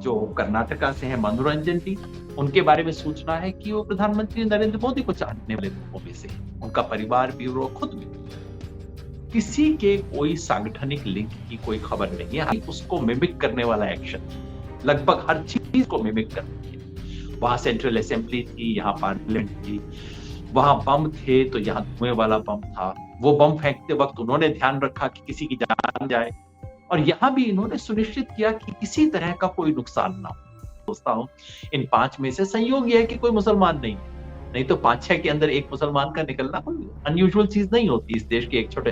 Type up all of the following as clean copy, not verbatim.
जो कर्नाटका से हैं मनोरंजन डी, उनके बारे में सूचना है कि वो प्रधानमंत्री नरेंद्र मोदी को चाहने वाले लोगों में से हैं। उनका परिवार भी और वो खुद भी। किसी के कोई सांगठनिक लिंक की कोई खबर नहीं है। उसको मिमिक करने वाला एक्शन, लगभग हर चीज को मिमिक करती है। वहां सेंट्रल असेंबली थी, यहाँ पार्लियामेंट थी, वहां बम थे तो यहाँ धुएं वाला बम था। वो बम फेंकते वक्त उन्होंने ध्यान रखा कि किसी की जान जाए, और यहां भी इन्होंने सुनिश्चित किया कि किसी तरह का कोई नुकसान ना हो। सोचता हूँ इन 5 में से संयोग यह है कि कोई मुसलमान नहीं तो 5-6 के अंदर एक मुसलमान का निकलना कोई अनयूजुअल चीज नहीं होती। इस देश के एक छोटे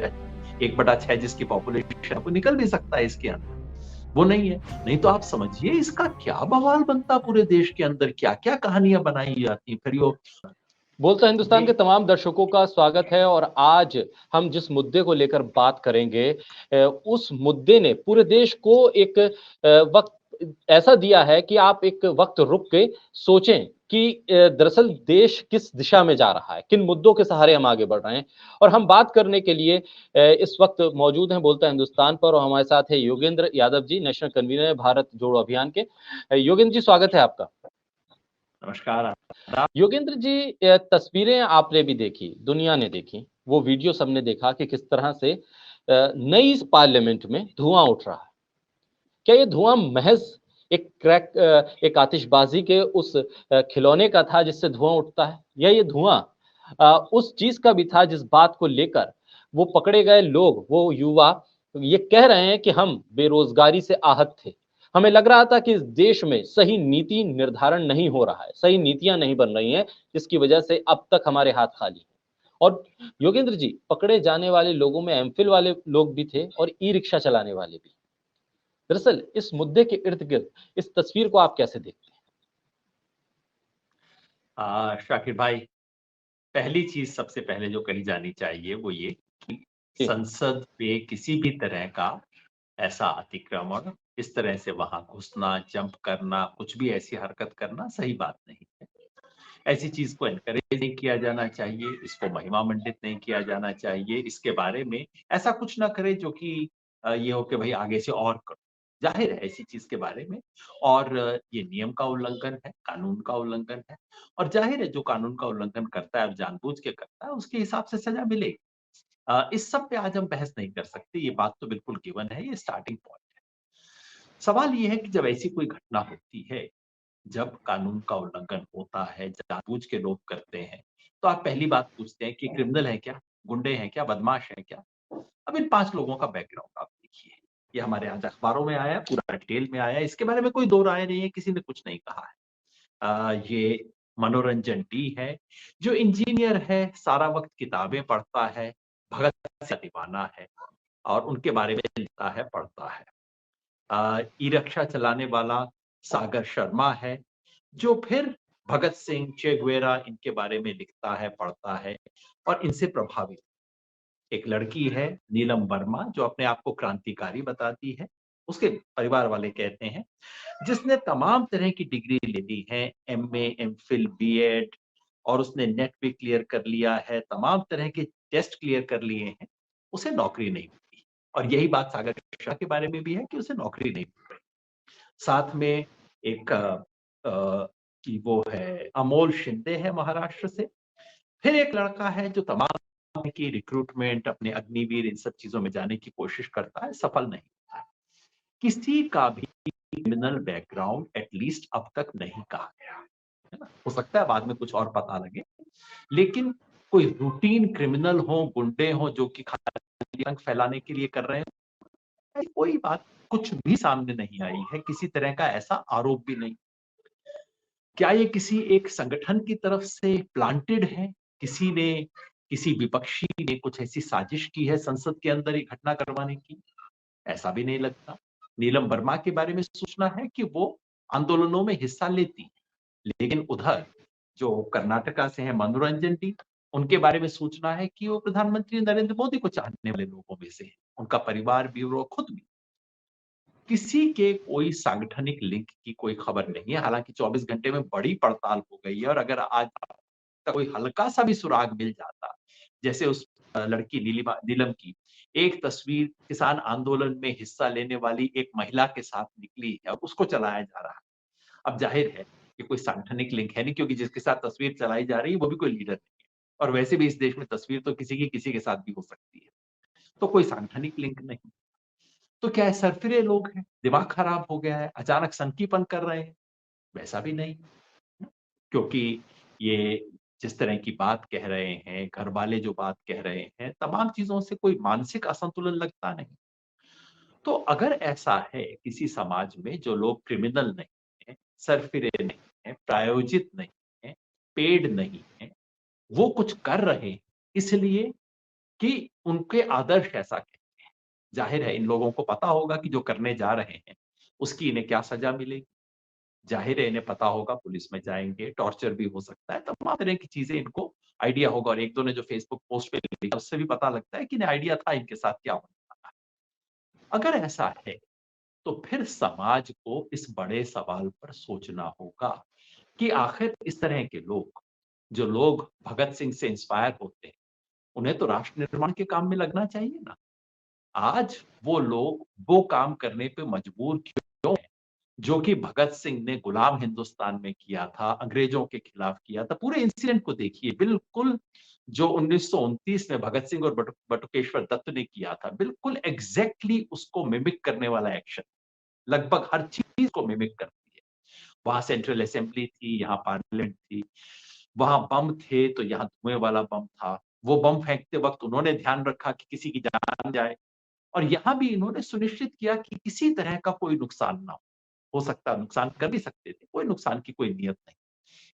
1/6 जिसकी पॉपुलेशन, को निकल भी सकता है इसके अंदर, वो नहीं है। नहीं तो आप समझिए इसका क्या बवाल बनता पूरे देश के अंदर, क्या क्या कहानियां बनाई जाती। फिर यो बोलता हिंदुस्तान के तमाम दर्शकों का स्वागत है। और आज हम जिस मुद्दे को लेकर बात करेंगे, उस मुद्दे ने पूरे देश को एक वक्त ऐसा दिया है कि आप एक वक्त रुक के सोचें कि दरअसल देश किस दिशा में जा रहा है, किन मुद्दों के सहारे हम आगे बढ़ रहे हैं। और हम बात करने के लिए इस वक्त मौजूद हैं बोलता हिंदुस्तान पर, और हमारे साथ है योगेंद्र यादव जी, नेशनल कन्वीनर है भारत जोड़ो अभियान के। योगेंद्र जी, स्वागत है आपका। नमस्कार। योगेंद्र जी, तस्वीरें आपने भी देखी, दुनिया ने देखी, वो वीडियो सबने देखा कि किस तरह से नई पार्लियामेंट में धुआं उठ रहा है। क्या ये धुआं महज एक आतिशबाजी के उस खिलौने का था जिससे धुआं उठता है, या ये धुआं उस चीज का भी था जिस बात को लेकर वो पकड़े गए लोग, वो युवा ये कह रहे हैं कि हम बेरोजगारी से आहत थे, हमें लग रहा था कि इस देश में सही नीति निर्धारण नहीं हो रहा है, सही नीतियां नहीं बन रही हैं, जिसकी वजह से अब तक हमारे हाथ खाली हैं। और योगेंद्र जी, पकड़े जाने वाले लोगों में एमफिल वाले लोग भी थे और ई रिक्शा चलाने वाले भी। दरअसल इस मुद्दे के इर्द गिर्द इस तस्वीर को आप कैसे देखते हैं? शाकिर भाई, पहली चीज सबसे पहले जो कही जानी चाहिए वो ये कि हैं? संसद पे किसी भी तरह का ऐसा अतिक्रमण, इस तरह से वहां घुसना, जंप करना, कुछ भी ऐसी हरकत करना सही बात नहीं है। ऐसी चीज को एनकरेज नहीं किया जाना चाहिए, इसको महिमा मंडित नहीं किया जाना चाहिए। इसके बारे में ऐसा कुछ ना करे जो कि ये हो कि भाई आगे से और करो। जाहिर है ऐसी चीज के बारे में, और ये नियम का उल्लंघन है, कानून का उल्लंघन है, और जाहिर है जो कानून का उल्लंघन करता है और जानबूझ के करता है उसके हिसाब से सजा मिलेगी। इस सब पे आज हम बहस नहीं कर सकते, ये बात तो बिल्कुल गिवन है, ये स्टार्टिंग पॉइंट है। सवाल ये है कि जब ऐसी कोई घटना होती है, जब कानून का उल्लंघन होता है, जानबूझ के लोग करते हैं, तो आप पहली बात पूछते हैं कि क्रिमिनल है क्या, गुंडे हैं क्या, बदमाश है क्या। अब इन 5 लोगों का बैकग्राउंड आप देखिए, ये हमारे आज अखबारों में आया, पूरा डिटेल में आया, इसके बारे में कोई दो राय नहीं है, किसी ने कुछ नहीं कहा है। ये मनोरंजन डी है, जो इंजीनियर है, सारा वक्त किताबें पढ़ता है, भगत से दीवाना है, और उनके बारे में लिखता है, पढ़ता है। ई रिक्शा चलाने वाला सागर शर्मा है, जो फिर भगत सिंह, चे गुवेरा, इनके बारे में लिखता है, पढ़ता है, और इनसे प्रभावित। एक लड़की है नीलम वर्मा, जो अपने आप को क्रांतिकारी बताती है, उसके परिवार वाले कहते हैं, जिसने तमाम तरह की डिग्री ले ली है, एमए, एमफिल, बीएड, और उसने नेट भी क्लियर कर लिया है, तमाम तरह के टेस्ट क्लियर कर लिए हैं, उसे नौकरी नहीं मिली। और यही बात सागर शाह के बारे में भी है कि उसे नौकरी नहीं मिल रही। साथ में एक कि वो है अमोल शिंदे है महाराष्ट्र से। फिर एक लड़का है जो तमाम की रिक्रूटमेंट, अपने अग्निवीर, इन सब चीजों में जाने की कोशिश करता है, सफल नहीं होता है। किसी का भी क्रिमिनल बैकग्राउंड एटलीस्ट अब तक नहीं कहा गया है ना। हो सकता है बाद में कुछ और पता लगे, लेकिन कोई रूटीन क्रिमिनल हो, गुंडे हो जो कि खाली रंग फैलाने के लिए कर रहे हैं, कोई बात कुछ भी सामने नहीं आई है, किसी तरह का ऐसा आरोप भी नहीं। क्या ये किसी एक संगठन की तरफ से प्लांटेड है, किसी ने, किसी विपक्षी ने कुछ ऐसी साजिश की है संसद के अंदर ये घटना करवाने की? ऐसा भी नहीं लगता। नीलम वर्मा के बारे में सूचना है कि वो आंदोलनों में हिस्सा लेती, लेकिन उधर जो कर्नाटका से हैं मनोरंजन डी, उनके बारे में सूचना है कि वो प्रधानमंत्री नरेंद्र मोदी को चाहने वाले लोगों में से हैं। उनका परिवार भी और वो खुद भी। किसी के कोई सांगठनिक लिंक की कोई खबर नहीं है। हालांकि 24 घंटे में बड़ी पड़ताल हो गई है, और अगर आज तक कोई हल्का सा भी सुराग मिल जाता, जैसे उस लड़की नीलम की, एक तस्वीर किसान आंदोलन में हिस्सा लेने वाली एक महिला के साथ निकली है, अब उसको चलाया जा रहा है। अब जाहिर है कि कोई सांगठनिक लिंक है नहीं, क्योंकि जिसके साथ तस्वीर चलाई जा रही है वो भी कोई लीडर नहीं है, और वैसे भी इस देश में तस्वीर तो किसी के साथ भी हो सकती है, तो कोई सांगठनिक लिंक नहीं। तो क्या है, सरफिरे लोग हैं, दिमाग खराब हो गया है, अचानक सनकीपन कर रहे हैं? वैसा भी नहीं, क्योंकि ये जिस तरह की बात कह रहे हैं, घरवाले जो बात कह रहे हैं, तमाम चीज़ों से कोई मानसिक असंतुलन लगता नहीं। तो अगर ऐसा है किसी समाज में जो लोग क्रिमिनल नहीं हैं, सरफिरे नहीं हैं, प्रायोजित नहीं हैं, पेड नहीं हैं, वो कुछ कर रहे हैं इसलिए कि उनके आदर्श ऐसा कहते हैं। ज़ाहिर है इन लोगों को पता होगा कि जो करने जा रहे हैं, उसकी इन्हें क्या सज़ा मिलेगी। ज़ाहिर है इन्हें पता होगा पुलिस में जाएँगे, टॉर्चर भी हो सकता है, तमाम तरह की चीज़ें इनको आइडिया होगा, और 1-2 ने जो फेसबुक पोस्ट पे लिखा उससे भी पता लगता है कि इन्हें आइडिया था इनके साथ क्या होने वाला है। अगर ऐसा है, तो फिर समाज को इस बड़े सवाल पर सोचना होगा कि आखिर इस तरह के लोग, जो लोग भगत सिंह से इंस्पायर होते हैं, उन्हें तो राष्ट्र निर्माण के काम में लगना चाहिए ना। आज वो लोग वो काम करने पे मजबूर क्यों हैं, जो कि भगत सिंह ने गुलाम हिंदुस्तान में किया था, अंग्रेजों के खिलाफ किया था। पूरे इंसिडेंट को देखिए, बिल्कुल जो 1929 में भगत सिंह और बटुकेश्वर दत्त ने किया था, बिल्कुल एग्ज़ैक्टली उसको मिमिक करने वाला एक्शन, लगभग हर चीज़ को मिमिक करती है। वहाँ सेंट्रल असेंबली थी, यहाँ पार्लियामेंट थी, वहाँ बम थे तो यहाँ धुएँ वाला बम था। वो बम फेंकते वक़्त उन्होंने ध्यान रखा कि किसी की जान जाए, और यहाँ भी इन्होंने सुनिश्चित किया कि किसी तरह का कोई नुकसान ना हो। हो सकता नुकसान कर भी सकते थे, कोई नुकसान की कोई नियत नहीं।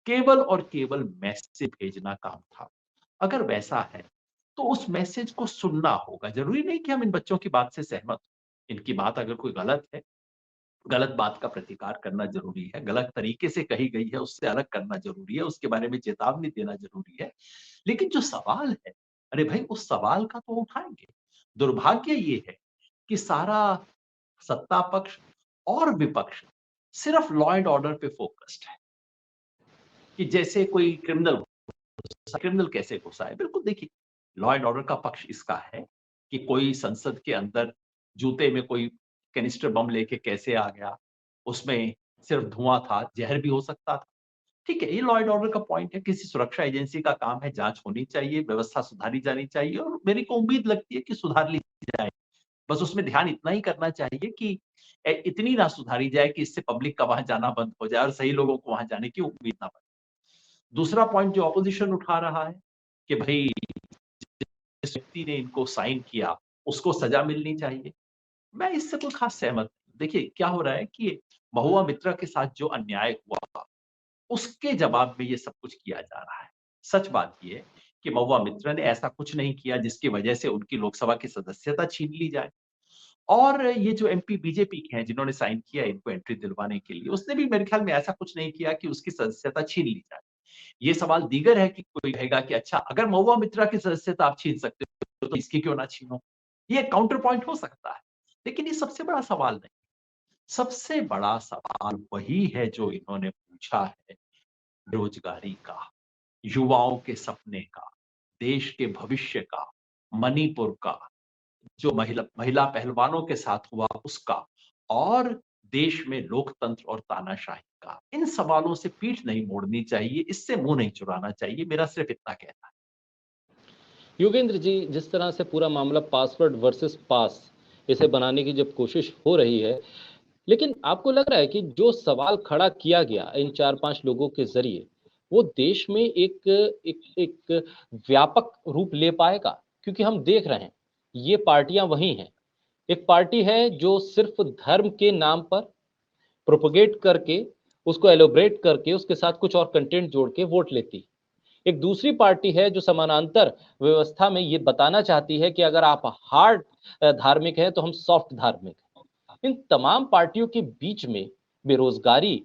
केवल और केवल मैसेज भेजना काम था। अगर वैसा है, तो उस मैसेज को सुनना होगा। ज़रूरी नहीं कि हम इन बच्चों की बात से सहमत हों। इनकी बात अगर कोई गलत है, गलत बात का प्रतिकार करना ज़रूरी है, गलत तरीके से कही गई है उससे अलग करना ज़रूरी है, उसके बारे में चेतावनी देना ज़रूरी है। लेकिन जो सवाल है, अरे भाई उस सवाल का तो उठाएँगे। दुर्भाग्य ये है कि सारा सत्ता पक्ष और विपक्ष सिर्फ लॉ एंड ऑर्डर पे फोकस्ड है, कि जैसे कोई क्रिमिनल कैसे घुसा है। बिल्कुल देखिए, लॉ एंड ऑर्डर का पक्ष इसका है कि कोई संसद के अंदर जूते में कोई कैनिस्टर बम लेके कैसे आ गया, उसमें सिर्फ धुआं था, जहर भी हो सकता था। ठीक है, ये लॉ एंड ऑर्डर का पॉइंट है, किसी सुरक्षा एजेंसी का काम है, जांच होनी चाहिए, व्यवस्था सुधारी जानी चाहिए, और मेरे को उम्मीद लगती है कि सुधार ली जाए। बस उसमें ध्यान इतना ही करना चाहिए कि इतनी ना सुधारी जाए कि इससे पब्लिक का वहां जाना बंद हो जाए और सही लोगों को वहां जाने की उम्मीद ना बने। दूसरा पॉइंट जो ऑपोजिशन उठा रहा है कि भाई जिस व्यक्ति ने इनको साइन किया उसको सजा मिलनी चाहिए, मैं इससे कोई खास सहमत नहीं। देखिए क्या हो रहा है कि महुआ मित्रा के साथ जो अन्याय हुआ, उसके जवाब में ये सब कुछ किया जा रहा है। सच बात ये है कि महुआ मित्रा ने ऐसा कुछ नहीं किया जिसकी वजह से उनकी लोकसभा की सदस्यता छीन ली जाए। और ये जो एमपी बीजेपी के हैं जिन्होंने साइन किया इनको एंट्री दिलवाने के लिए, उसने भी मेरे ख्याल में ऐसा कुछ नहीं किया कि उसकी सदस्यता छीन ली जाए। ये सवाल दीगर है कि कोई कहेगा कि अच्छा, अगर महुआ मित्रा की सदस्यता आप छीन सकते हो तो इसकी क्यों ना छीनो? ये काउंटर पॉइंट हो सकता है। लेकिन ये सबसे बड़ा सवाल नहीं। सबसे बड़ा सवाल वही है जो इन्होंने पूछा है, बेरोजगारी का, युवाओं के सपने का, देश के भविष्य का, मणिपुर का, जो महिला महिला पहलवानों के साथ हुआ उसका, और देश में लोकतंत्र और तानाशाही का। इन सवालों से पीठ नहीं मोड़नी चाहिए, इससे मुंह नहीं चुराना चाहिए, मेरा सिर्फ इतना कहना है। योगेंद्र जी, जिस तरह से पूरा मामला पासवर्ड वर्सेस पास इसे बनाने की जब कोशिश हो रही है, लेकिन आपको लग रहा है कि जो सवाल खड़ा किया गया इन 4-5 लोगों के ज़रिए, वो देश में एक एक एक व्यापक रूप ले पाएगा? क्योंकि हम देख रहे हैं, ये पार्टियाँ वही हैं। एक पार्टी है जो सिर्फ़ धर्म के नाम पर प्रोपेगेट करके, उसको एलोब्रेट करके, उसके साथ कुछ और कंटेंट जोड़ के वोट लेती है। एक दूसरी पार्टी है जो समानांतर व्यवस्था में ये बताना चाहती है कि अगर आप हार्ड धार्मिक हैं तो हम सॉफ्ट धार्मिक हैं। इन तमाम पार्टियों के बीच में बेरोजगारी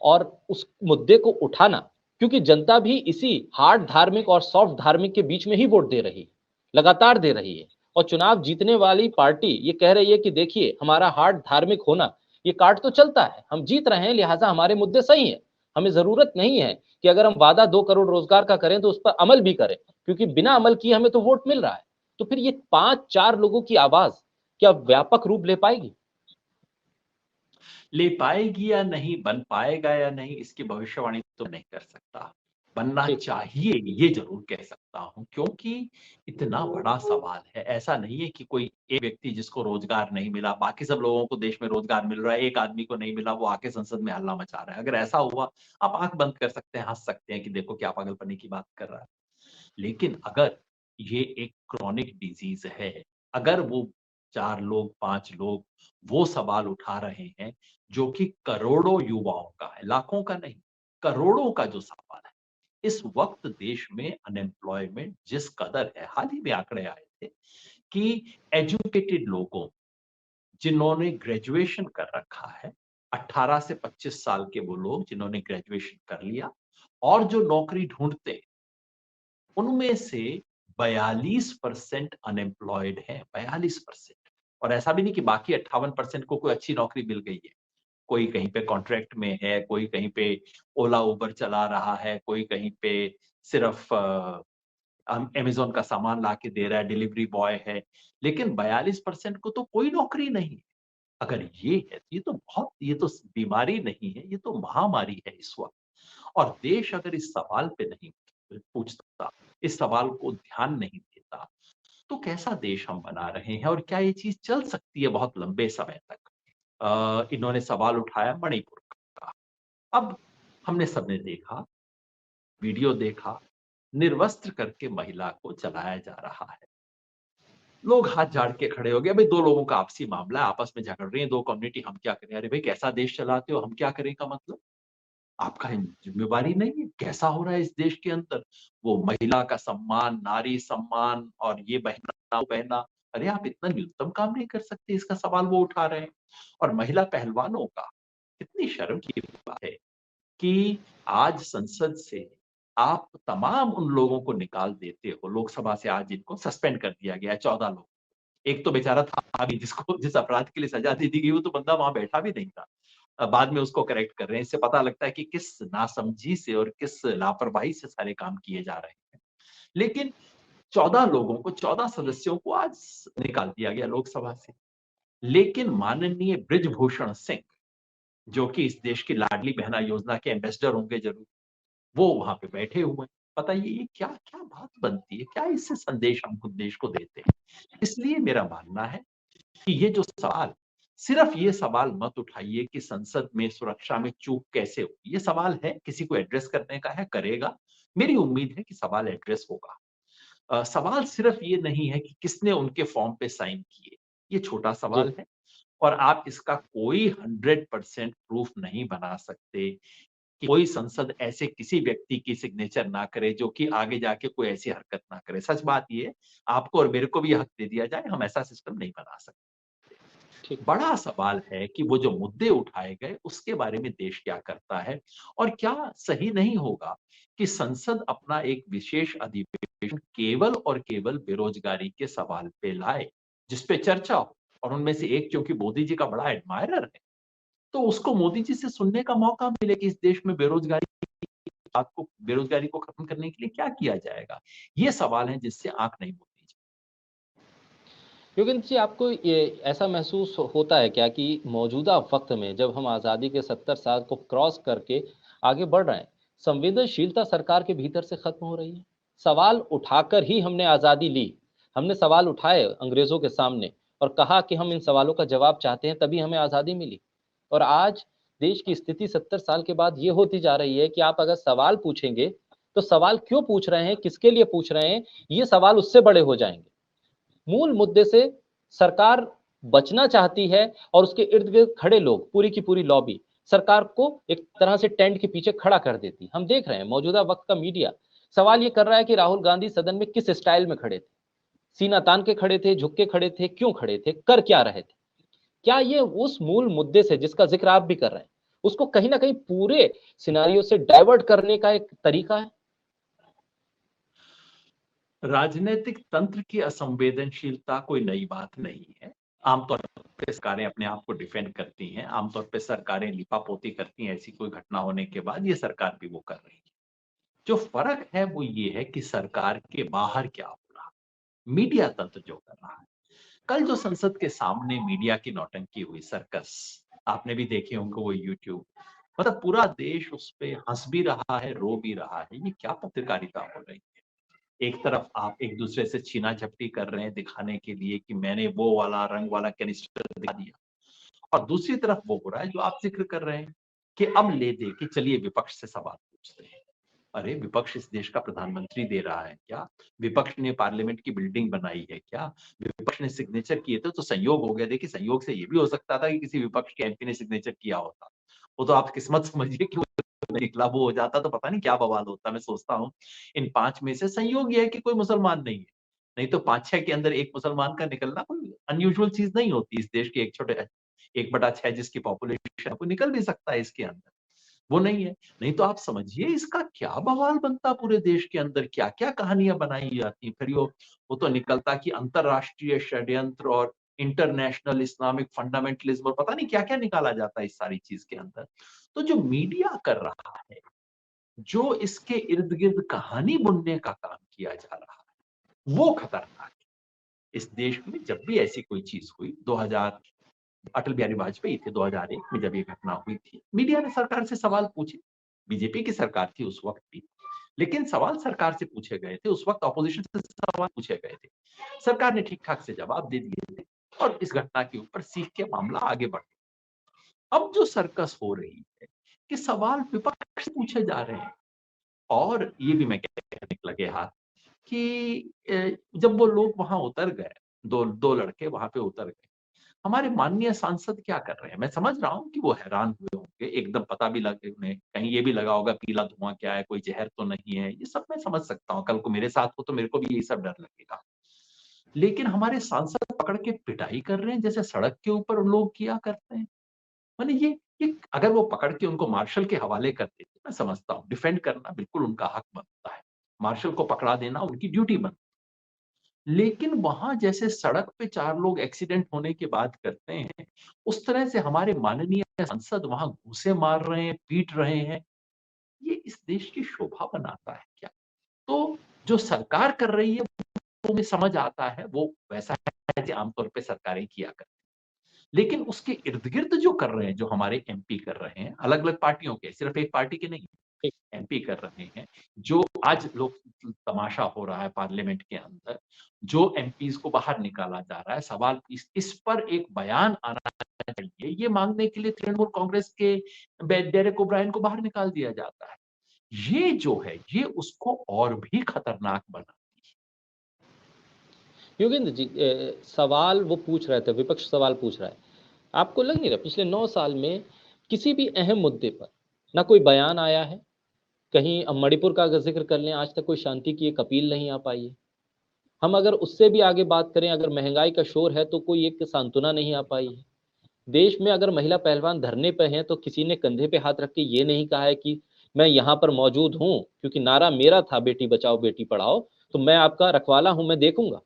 और उस मुद्दे को उठाना, क्योंकि जनता भी इसी हार्ड धार्मिक और सॉफ्ट धार्मिक के बीच में ही वोट दे रही है, लगातार दे रही है। और चुनाव जीतने वाली पार्टी ये कह रही है कि देखिए हमारा हार्ड धार्मिक होना ये कार्ड तो चलता है, हम जीत रहे हैं लिहाजा हमारे मुद्दे सही है। हमें जरूरत नहीं है कि अगर हम वादा 2 करोड़ रोजगार का करें तो उस पर अमल भी करें, क्योंकि बिना अमल किए हमें तो वोट मिल रहा है। तो फिर ये 5-4 लोगों की आवाज क्या व्यापक रूप ले पाएगी? ले पाएगी या नहीं, बन पाएगा या नहीं, इसकी भविष्यवाणी तो नहीं कर सकता। बनना ठीक, चाहिए, ये ज़रूर कह सकता हूँ, क्योंकि इतना बड़ा सवाल है। ऐसा नहीं है कि कोई एक व्यक्ति जिसको रोज़गार नहीं मिला, बाकी सब लोगों को देश में रोज़गार मिल रहा है, एक आदमी को नहीं मिला, वो आके संसद में हल्ला मचा रहा है। अगर ऐसा हुआ, आप आँख बंद कर सकते हैं, हँस सकते हैं कि देखो क्या पागलपने की बात कर रहा है। लेकिन अगर ये एक क्रॉनिक डिजीज़ है, अगर वो 4 लोग, 5 लोग वो सवाल उठा रहे हैं, जो कि करोड़ों युवाओं का है, लाखों का नहीं, करोड़ों का जो सवाल है। इस वक़्त देश में अनएम्प्लॉयमेंट जिस कदर है, हाल ही में आंकड़े आए थे कि एजुकेटेड लोगों, जिन्होंने ग्रेजुएशन कर रखा है, 18 से 25 साल के वो लोग जिन्होंने ग्रेजुएशन कर लिया और जो नौकरी ढूँढते उनमें से 42% अनएम्प्लॉयड हैं, 42%। और ऐसा भी नहीं कि बाकी 58% को कोई अच्छी नौकरी मिल गई है। कोई कहीं पे कॉन्ट्रैक्ट में है, कोई कहीं पे ओला, उबर चला रहा है, कोई कहीं पे सिर्फ़ अमेज़न का सामान ला के दे रहा है, डिलिवरी बॉय है। लेकिन 42% को तो कोई नौकरी नहीं है। अगर ये है, ये तो बीमारी नहीं है, ये तो महामारी है इस वक़्त। और देश अगर इस सवाल पे नहीं पूछता, इस सवाल को ध्यान नहीं देता, तो कैसा देश हम बना रहे हैं और क्या ये चीज़ चल सकती है बहुत लंबे समय तक? इन्होंने सवाल उठाया मणिपुर का। अब हमने सबने देखा, वीडियो देखा, निर्वस्त्र करके महिला को जलाया जा रहा है। लोग हाथ झाड़ के खड़े हो गए, भई 2 लोगों का आपसी मामला है, आपस में झगड़ रही हैं 2 कम्युनिटी, हम क्या करें? अरे भई कैसा देश चलाते हो, हम क्या करें का मतलब? आपका ज़िम्मेवारी नहीं है? कैसा हो रहा है इस देश के अंदर? वो महिला का सम्मान, नारी सम्मान और ये पहनना, वो पहनना। अरे आप इतना न्यूनतम काम नहीं कर सकते, इसका सवाल वो उठा रहे हैं। और महिला पहलवानों का, कितनी शर्म की बात है कि आज संसद से आप तमाम उन लोगों को निकाल देते हो, लोकसभा से आज इनको सस्पेंड कर दिया गया है 14 लोग। एक तो बेचारा था भी जिसको जिस अपराध के लिए सज़ा दे दी गई, वो तो बंदा वहाँ बैठा भी नहीं था। बाद में उसको करेक्ट कर रहे हैं। इससे पता लगता है कि किस नासमझी से और किस लापरवाही से सारे काम किए जा रहे हैं। लेकिन 14 लोगों को, 14 सदस्यों को आज निकाल दिया गया लोकसभा से। लेकिन माननीय बृजभूषण सिंह, जो कि इस देश की लाडली बहना योजना के एम्बेसडर होंगे ज़रूर, वो वहाँ पे बैठे हुए हैं। बताइए ये क्या-क्या बात बनती है? क्या इससे संदेश हम खुद देश को देते हैं? इसलिए मेरा मानना है कि ये जो सवाल, सिर्फ ये सवाल मत उठाइए कि संसद में सुरक्षा में चूक कैसे हुई। ये सवाल है, किसी को एड्रेस करने का है, करेगा। मेरी उम्मीद है कि सवाल एड्रेस होगा। सवाल सिर्फ ये नहीं है कि किसने उनके फॉर्म पे साइन किए। ये छोटा जी। सवाल है और आप इसका कोई 100% प्रूफ नहीं बना सकते कि कोई संसद ऐसे किसी व्यक्ति की सिग्नेचर ना करे जो कि आगे जाके कोई ऐसी हरकत ना करे। सच बात ये है, आपको और मेरे को भी ये हक दे दिया जाए, हम ऐसा सिस्टम नहीं बना सकते। ठीक। बड़ा सवाल है कि वो जो मुद्दे उठाए गए उसके बारे में देश क्या करता है और क्या सही नहीं होगा कि संसद अपना एक विशेष अधिवेशन केवल और केवल बेरोजगारी के सवाल पे लाए, जिस पे चर्चा हो। और उनमें से एक क्योंकि मोदी जी का बड़ा एडमायरर है, तो उसको मोदी जी से सुनने का मौका मिले कि इस देश में बेरोजगारी को खत्म करने के लिए क्या किया जाएगा। ये सवाल है जिससे आंख नहीं मूंदी। योगेंद्र जी, आपको ये ऐसा महसूस होता है क्या कि मौजूदा वक़्त में जब हम आज़ादी के 70 साल को क्रॉस करके आगे बढ़ रहे हैं, संवेदनशीलता सरकार के भीतर से खत्म हो रही है? सवाल उठाकर ही हमने आज़ादी ली। हमने सवाल उठाए अंग्रेज़ों के सामने और कहा कि हम इन सवालों का जवाब चाहते हैं, तभी हमें आज़ादी मिली। और आज देश की स्थिति 70 साल के बाद ये होती जा रही है कि आप अगर सवाल पूछेंगे, तो सवाल क्यों पूछ रहे हैं, किसके लिए पूछ रहे हैं, ये सवाल उससे बड़े हो जाएँगे। मूल मुद्दे से सरकार बचना चाहती है और उसके इर्द-गिर्द खड़े लोग, पूरी की पूरी लॉबी, सरकार को एक तरह से टेंट के पीछे खड़ा कर देती। हम देख रहे हैं मौजूदा वक़्त का मीडिया सवाल ये कर रहा है कि राहुल गांधी सदन में किस स्टाइल में खड़े थे? सीना तान के खड़े थे, झुक के खड़े थे, क्यों खड़े थे, कर क्या रहे थे? क्या ये उस मूल मुद्दे से जिसका ज़िक्र आप भी कर रहे हैं, उसको कहीं न कहीं पूरे सिनेरियो से डाइवर्ट करने का एक तरीका है? राजनीतिक तंत्र की असंवेदनशीलता कोई नई बात नहीं है। आमतौर पे सरकारें अपने आप को डिफेंड करती हैं, आमतौर पे सरकारें लिपापोती करती हैं ऐसी कोई घटना होने के बाद, ये सरकार भी वो कर रही है। जो फ़र्क है वो ये है कि सरकार के बाहर क्या हो रहा है। मीडिया तंत्र जो कर रहा है। कल जो संसद के सामने मीडिया की नौटंकी हुई, सर्कस, आपने भी देखे होंगे वो यूट्यूब, मतलब पूरा देश उस पे हंस भी रहा है, रो भी रहा है। ये क्या पत्रकारिता हो रही है? एक तरफ आप एक दूसरे से छीना झपटी कर रहे हैं दिखाने के लिए कि मैंने वो वाला रंग वाला कैनिस्टर दिखा दिया, और दूसरी तरफ वो हो रहा है जो आप जिक्र कर रहे हैं कि अब ले दे के चलिए विपक्ष से सवाल पूछते हैं। अरे विपक्ष इस देश का प्रधानमंत्री दे रहा है क्या? विपक्ष ने पार्लियामेंट की बिल्डिंग बनाई है क्या? विपक्ष ने सिग्नेचर किए थे तो संयोग हो गया। देखिए, संयोग से ये भी हो सकता था कि किसी विपक्ष के एमपी ने सिग्नेचर किया होता। वो तो आप किस्मत समझिए कि वो निकला, वो हो जाता तो पता नहीं क्या बवाल होता। मैं सोचता हूँ इन 5 में से संयोग ये है कि कोई मुसलमान नहीं है। नहीं तो 5-6 के अंदर एक मुसलमान का निकलना कोई अनयूजुअल चीज़ नहीं होती। इस देश के एक छोटे 1/6 जिसकी पॉपुलेशन है, वो निकल भी सकता है इसके अंदर। वो नहीं है। नहीं तो आप समझिए इसका क्या बवाल बनता पूरे देश के अंदर, क्या-क्या कहानियाँ बनाई जाती। फिर वो तो निकलता कि अंतरराष्ट्रीय षड्यंत्र और इंटरनेशनल इस्लामिक फंडामेंटलिज्म और पता नहीं क्या-क्या निकाला जाता है इस सारी चीज़ के अंदर। तो जो मीडिया कर रहा है, जो इसके इर्द-गिर्द कहानी बुनने का काम किया जा रहा है, वो खतरनाक है। इस देश में जब भी ऐसी कोई चीज़ हुई, 2000 अटल बिहारी वाजपेयी थे 2001 में जब ये घटना हुई थी, मीडिया ने सरकार से सवाल पूछे। बीजेपी की सरकार थी उस वक़्त भी, लेकिन सवाल सरकार से पूछे गए थे, उस वक़्त ऑपोज़िशन से सवाल पूछे गए थे। सरकार ने ठीक-ठाक से जवाब दे दिए थे और इस घटना के ऊपर सीख के मामला आगे बढ़ गया। अब जो सर्कस हो रही है कि सवाल विपक्ष से पूछे जा रहे हैं, और ये भी मैं कहने लगे हाथ कि जब वो लोग वहाँ उतर गए, 2 लड़के वहाँ पे उतर गए, हमारे माननीय सांसद क्या कर रहे हैं? मैं समझ रहा हूँ कि वो हैरान हुए होंगे, एकदम पता भी लगे उन्हें, कहीं ये भी लगा होगा पीला धुआँ क्या है, कोई ज़हर तो नहीं है, ये सब मैं समझ सकता हूँ। कल को मेरे साथ हो तो मेरे को भी यही सब डर लगेगा। लेकिन हमारे सांसद पकड़ के पिटाई कर रहे हैं जैसे सड़क के ऊपर लोग किया करते हैं। माने ये अगर वो पकड़ के उनको मार्शल के हवाले कर देते, मैं समझता हूँ, डिफेंड करना बिल्कुल उनका हक बनता है। मार्शल को पकड़ा देना उनकी ड्यूटी बनती है। लेकिन वहाँ जैसे सड़क पे 4 लोग एक्सीडेंट होने की बात करते हैं, उस तरह से हमारे माननीय सांसद वहाँ घूंसे मार रहे हैं, पीट रहे हैं, ये इस देश की शोभा बनाता है क्या? तो जो सरकार कर रही है, वो मुझे समझ आता है, वो वैसा है जैसे आमतौर पे सरकारें किया करती हैं। लेकिन उसके इर्द-गिर्द जो कर रहे हैं, जो हमारे एमपी कर रहे हैं, अलग-अलग पार्टियों के, सिर्फ एक पार्टी के नहीं, ठीक। एमपी कर रहे हैं, जो आज लोग तमाशा हो रहा है पार्लियामेंट के अंदर, जो एमपीज़ को बाहर निकाला जा रहा है, सवाल इस पर एक बयान आना चाहिए, ये माँगने के लिए तृणमूल कांग्रेस के डेरेक ओब्रायन को बाहर निकाल दिया जाता है। ये जो है, ये उसको और भी खतरनाक बना। योगेंद्र जी, सवाल वो पूछ रहे थे, विपक्ष सवाल पूछ रहा है। आपको लग नहीं रहा पिछले 9 साल में किसी भी अहम मुद्दे पर ना कोई बयान आया है? कहीं अब मणिपुर का अगर ज़िक्र कर लें, आज तक कोई शांति की एक अपील नहीं आ पाई है। हम अगर उससे भी आगे बात करें, अगर महँगाई का शोर है तो कोई एक सांत्वना नहीं आ पाई है। देश में अगर महिला पहलवान धरने पे हैं तो किसी ने कंधे पे हाथ रख के ये नहीं कहा है कि मैं यहाँ पर मौजूद हूँ, क्योंकि नारा मेरा था बेटी बचाओ बेटी पढ़ाओ, तो मैं आपका रखवाला हूँ, मैं देखूँगा।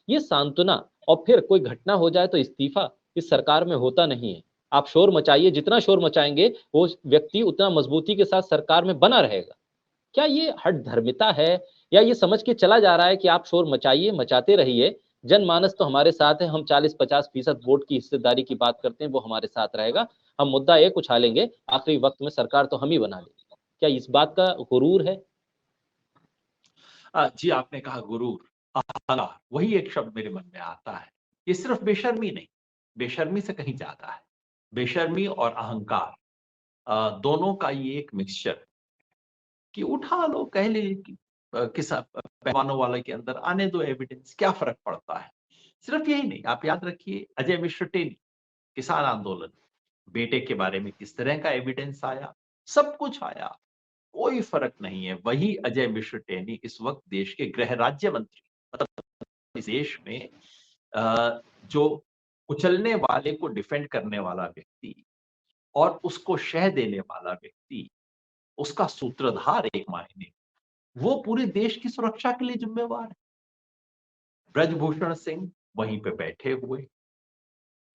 ये सांत्वना और फिर कोई घटना हो जाए तो इस्तीफा इस सरकार में होता नहीं है। आप शोर मचाइए, जितना शोर मचाएँगे वो व्यक्ति उतना मजबूती के साथ सरकार में बना रहेगा। क्या ये हठधर्मिता है, या ये समझ के चला जा रहा है कि आप शोर मचाइए, मचाते रहिए, जनमानस तो हमारे साथ है, हम 40-50% वोट की हिस्सेदारी की बात करते हैं, वो हमारे साथ रहेगा। हम मुद्दा एक उछालेंगे, आखिरी वक्त में सरकार तो हम ही बना लेंगे। क्या इस बात का गुरूर है? जी, आपने कहा गुरूर, अहंकार, वही एक शब्द मेरे मन में आता है। ये सिर्फ बेशर्मी नहीं, बेशर्मी से कहीं ज़्यादा है। बेशर्मी और अहंकार, दोनों का ये एक मिक्सचर है कि उठा लो, कह ले कि किसा पहलवानों वाले के अंदर आने दो एविडेंस, क्या फ़र्क पड़ता है? सिर्फ यही नहीं, आप याद रखिए अजय मिश्र टेनी, किसान आंदोलन, बेटे के बारे में किस तरह का एविडेंस आया, सब कुछ आया। कोई फ़र्क नहीं है। वही अजय मिश्र टेनी इस वक़्त देश के गृह राज्य मंत्री, मतलब इस देश में जो कुचलने वाले को डिफेंड करने वाला व्यक्ति और उसको शह देने वाला व्यक्ति, उसका सूत्रधार एक मायने, वो पूरे देश की सुरक्षा के लिए ज़िम्मेवार है। ब्रजभूषण सिंह वहीं पे बैठे हुए,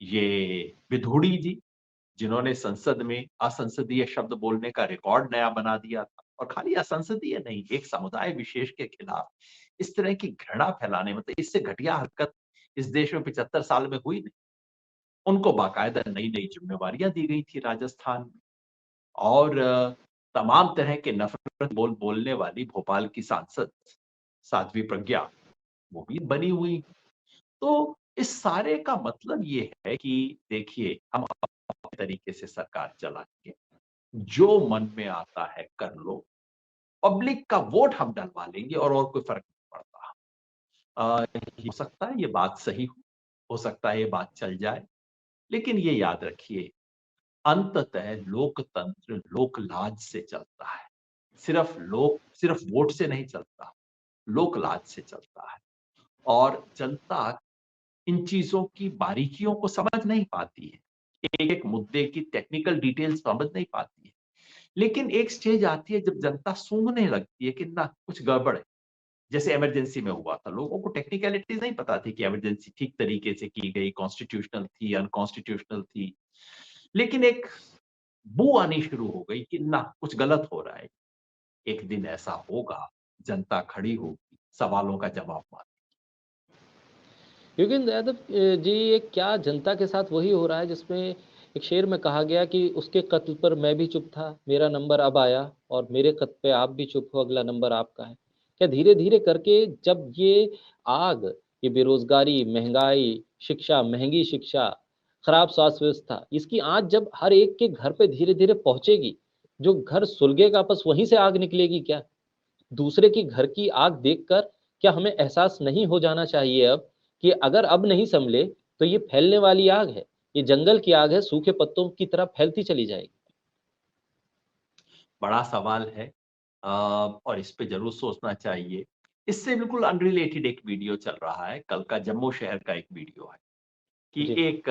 ये विधुड़ी जी, जिन्होंने संसद में असंसदीय शब्द बोलने का रिकॉर्ड नया बना दिया था, और खाली असंसदीय नहीं, एक समुदाय विशेष के खिलाफ इस तरह की घृणा फैलाने, मतलब इससे घटिया हरकत इस देश में 75 साल में हुई नहीं। उनको बाकायदा नई-नई ज़िम्मेवारियाँ दी गई थी राजस्थान में, और तमाम तरह के नफ़रत बोलने वाली भोपाल की सांसद साध्वी प्रज्ञा, वो भी बनी हुई। तो इस सारे का मतलब ये है कि देखिए, हम अपने तरीके से सरकार चलाएँगे, जो मन में आता है कर लो, पब्लिक का वोट हम डलवा लेंगे और कोई फ़र्क नहीं पड़ता। हो सकता है ये बात सही हो सकता है ये बात चल जाए, लेकिन ये याद रखिए, अंततः लोकतंत्र लोक-लाज से चलता है। सिर्फ वोट से नहीं चलता, लोक-लाज से चलता है, और जनता इन चीज़ों की बारीकियों को समझ नहीं पाती है। एक-एक मुद्दे की टेक्निकल डिटेल समझ नहीं पाती है। लेकिन एक स्टेज आती है जब जनता सूंघने लगती है कि ना कुछ गड़बड़ है। जैसे इमरजेंसी में हुआ था, लोगों को टेक्निकलिटीज़ नहीं पता थी कि इमरजेंसी ठीक तरीके से की गई, कॉन्स्टिट्यूशनल थी, अनकॉन्स्टिट्यूशनल थी। लेकिन एक बू आनी शुरू हो गई कि ना कुछ गलत हो रहा है। एक दिन ऐसा होगा, जनता खड़ी होगी, सवालों का जवाब मांगे। लेकिन यादव जी, ये क्या जनता के साथ वही हो रहा है जिसमें एक शेर में कहा गया कि उसके कत्ल पर मैं भी चुप था, मेरा नंबर अब आया और मेरे कत्ल पे आप भी चुप हो, अगला नंबर आपका है। क्या धीरे-धीरे करके जब ये आग, ये बेरोज़गारी, महँगाई, शिक्षा, महँगी शिक्षा, खराब स्वास्थ्य व्यवस्था, इसकी आँच जब हर एक के घर पे धीरे-धीरे पहुँचेगी, जो घर सुलगेगा बस वहीं से आग निकलेगी क्या? दूसरे की घर की आग देखकर क्या हमें एहसास नहीं हो जाना चाहिए अब कि अगर अब नहीं संभले तो ये फैलने वाली आग है, ये जंगल की आग है, सूखे पत्तों की तरह फैलती चली जाएगी। बड़ा सवाल है, और इस पे ज़रूर सोचना चाहिए। इससे बिल्कुल अनरिलेटेड एक वीडियो चल रहा है, कल का जम्मू शहर का एक वीडियो है कि जी, एक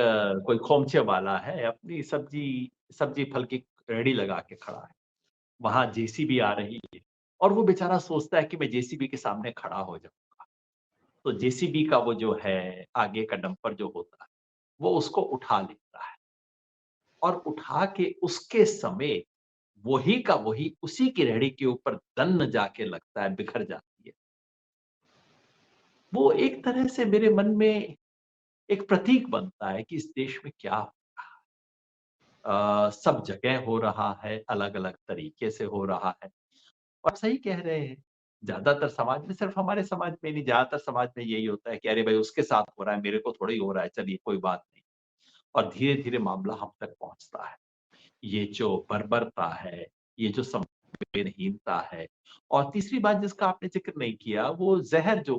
कोई खोमचे वाला है, अपनी सब्जी सब्जी फल की रेहड़ी लगा के खड़ा है। वहाँ जेसीबी आ रही है और वो बेचारा सोचता है कि मैं जेसीबी के सामने खड़ा हो जाऊँगा। तो जेसीबी का वो जो है, आगे का डंपर जो होता है, वो उसको उठा लेता है, और उठा के उसके समेत वही का वही उसी की रेहड़ी के ऊपर दन्न जाके लगता है, बिखर जाती है। वो एक तरह से मेरे मन में एक प्रतीक बनता है कि इस देश में क्या हो रहा है। सब जगह हो रहा है, अलग-अलग तरीके से हो रहा है। आप सही कह रहे हैं। ज़्यादातर समाज में, सिर्फ हमारे समाज में नहीं, ज़्यादातर समाज में यही होता है कि अरे भाई उसके साथ हो रहा है, मेरे को थोड़ी हो रहा है, चलिए कोई बात नहीं। और धीरे-धीरे मामला हम तक पहुँचता है। ये जो बर्बरता है, ये जो संवेदनहीनता है, और तीसरी बात जिसका आपने ज़िक्र नहीं किया, वो ज़हर जो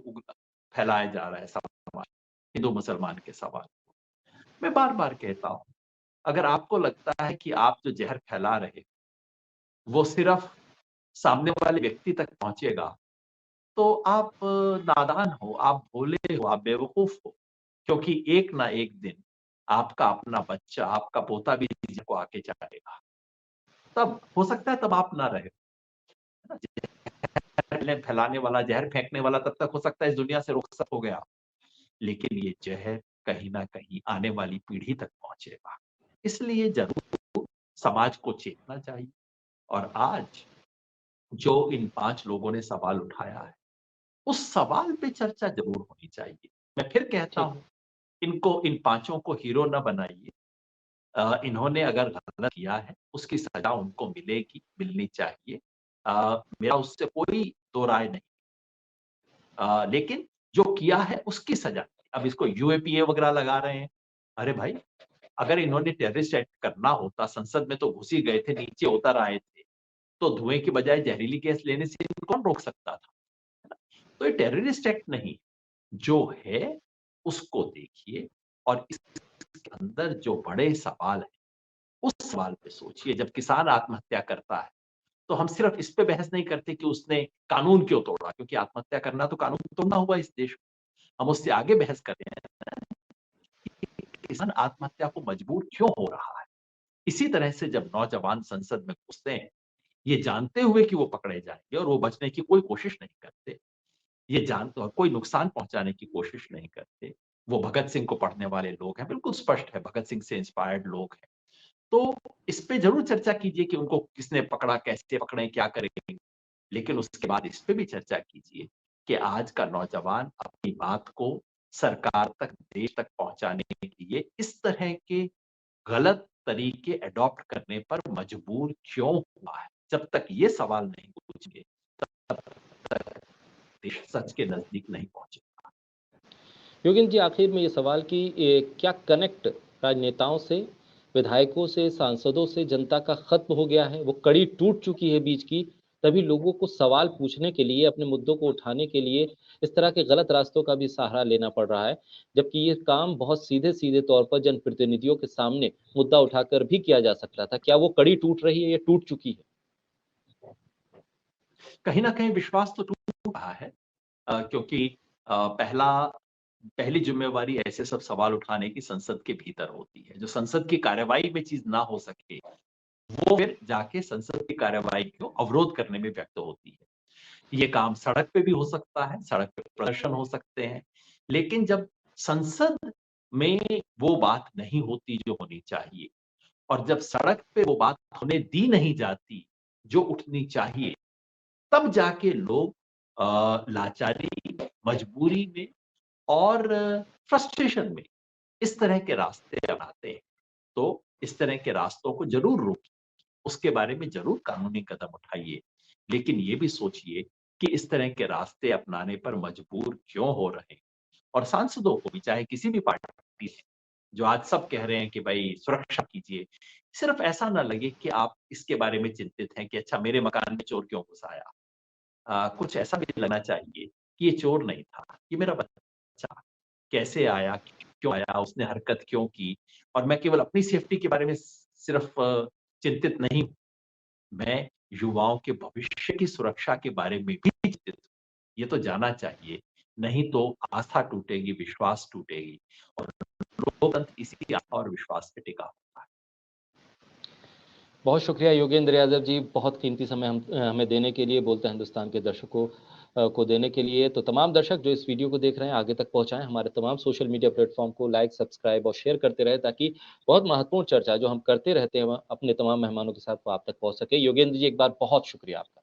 फैलाया जा रहा है समाज, हिंदू-मुसलमान के सवाल। मैं बार-बार कहता हूँ, अगर आपको लगता है कि आप जो ज़हर फैला रहे, वो सिर्फ़ सामने वाले व्यक्ति तक पहुँचेगा, तो आप नादान हो, आप भोले हो, आप बेवकूफ़ हो। क्योंकि एक ना एक दिन आपका अपना बच्चा, आपका पोता भी इस चीज़ को आके चाहेगा। तब हो सकता है तब आप ना रहे, है ना? जहर फैलाने वाला, ज़हर फेंकने वाला तब तक हो सकता है इस दुनिया से रुखसत हो गया। लेकिन ये ज़हर कहीं न कहीं आने वाली पीढ़ी तक पहुँचेगा। इसलिए ज़रूर समाज को चेतना चाहिए, और आज जो इन 5 लोगों ने सवाल उठाया है, उस सवाल पे चर्चा ज़रूर होनी चाहिए। मैं फिर कहता ठीक, हूँ, इनको, इन पाँचों को हीरो ना बनाइए। इन्होंने अगर गलत किया है, उसकी सज़ा उनको मिलेगी, मिलनी चाहिए। मेरा उससे कोई दो राय नहीं। लेकिन जो किया है उसकी सज़ा। अब इसको यूएपीए वगैरह लगा रहे हैं। अरे भाई! अगर इन्होंने टेररिस्ट एक्ट करना होता, संसद में तो घुस ही गए थे, नीचे उतर आए थे, तो धुएँ की बजाय ज़हरीली गैस लेने से इनको कौन रोक सकता था? है ना? तो ये टेररिस्ट एक्ट नहीं, जो है उसको देखिए, और इसके अंदर जो बड़े सवाल हैं, उस सवाल पे सोचिए। जब किसान आत्महत्या करता है, तो हम सिर्फ इस पे बहस नहीं करते कि उसने कानून क्यों तोड़ा, क्योंकि आत्महत्या करना तो कानून तोड़ना हुआ इस देश में। हम उससे आगे बहस करते हैं, किसान आत्महत्या को मजबूर क्यों हो रहा है? इसी तरह से जब नौजवान संसद में घुसते हैं, ये जानते हुए कि वो पकड़े जाएँगे और वो बचने की कोई कोशिश नहीं करते। ये जानते और कोई नुकसान पहुँचाने की कोशिश नहीं करते। वो भगत सिंह को पढ़ने वाले लोग हैं, बिल्कुल स्पष्ट है, भगत सिंह से इंस्पायर्ड लोग हैं। तो इस पे ज़रूर चर्चा कीजिए कि उनको किसने पकड़ा, कैसे पकड़े, क्या करेंगे? लेकिन उसके बाद इस पे भी चर्चा कीजिए कि आज का नौजवान अपनी बात को सरकार तक, देश तक पहुंचाने के लिए इस तरह के गलत तरीके अडॉप्ट करने पर मजबूर क्यों हुआ है? जब तक ये सवाल नहीं पूछेंगे, तब तक देश सच के नजदीक नहीं पहुंचेगा। योगेंद्र जी, आखिर में ये सवाल कि क्या कनेक्ट राजनेताओं से, विधायकों से, सांसदों से जनता का खत्म हो गया है? वो कड़ी टूट चुकी है बीच की, तभी लोगों को सवाल पूछने के लिए, अपने मुद्दों को उठाने के लिए इस तरह के गलत रास्तों का भी सहारा लेना पड़ रहा है, जबकि ये काम बहुत सीधे-सीधे तौर पर जनप्रतिनिधियों के सामने मुद्दा उठाकर भी किया जा सकता था। क्या वो कड़ी टूट रही है या टूट चुकी है? कहीं ना कहीं विश्वास तो टूट रहा है, क्योंकि पहली जिम्मेवारी ऐसे सब सवाल उठाने की संसद के भीतर होती है। जो संसद की कार्यवाही में चीज ना हो सके, वो फिर जाके संसद की कार्यवाही को अवरोध करने में व्यक्त होती है। ये काम सड़क पे भी हो सकता है, सड़क पे प्रदर्शन हो सकते हैं, लेकिन जब संसद में वो बात नहीं होती जो होनी चाहिए, और जब सड़क पे वो बात होने दी नहीं जाती जो उठनी चाहिए, तब जाके लोग लाचारी, मजबूरी में और फ्रस्ट्रेशन में इस तरह के रास्ते अपनाते हैं। तो इस तरह के रास्तों को जरूर रोकिए, उसके बारे में जरूर कानूनी कदम उठाइए, लेकिन ये भी सोचिए कि इस तरह के रास्ते अपनाने पर मजबूर क्यों हो रहे हैं। और सांसदों को भी, चाहे किसी भी पार्टी से, जो आज सब कह रहे हैं कि भाई सुरक्षा कीजिए, सिर्फ ऐसा ना लगे कि आप इसके बारे में चिंतित हैं कि अच्छा मेरे मकान में चोर क्यों घुस आया। कुछ ऐसा भी लगना चाहिए कि ये चोर नहीं था, ये मेरा बच्चा कैसे आया, क्यों आया, उसने हरकत क्यों की। और मैं केवल अपनी सेफ्टी के बारे में सिर्फ चिंतित नहीं हूँ, मैं युवाओं के भविष्य की सुरक्षा के बारे में भी चिंतित हूँ। ये तो जाना चाहिए, नहीं तो आस्था टूटेगी, विश्वास टूटेगी, और लोकतंत्र इसी आस्था और विश्वास पे टिका होता है। बहुत शुक्रिया योगेंद्र यादव जी, बहुत कीमती समय हमें देने के लिए, बोलते हिंदुस्तान के दर्शकों को देने के लिए। तो तमाम दर्शक जो इस वीडियो को देख रहे हैं, आगे तक पहुंचाएं, हमारे तमाम सोशल मीडिया प्लेटफॉर्म को लाइक, सब्सक्राइब और शेयर करते रहे, ताकि बहुत महत्वपूर्ण चर्चा जो हम करते रहते हैं अपने तमाम मेहमानों के साथ वो आप तक पहुंच सके। योगेंद्र जी, एक बार बहुत शुक्रिया आपका।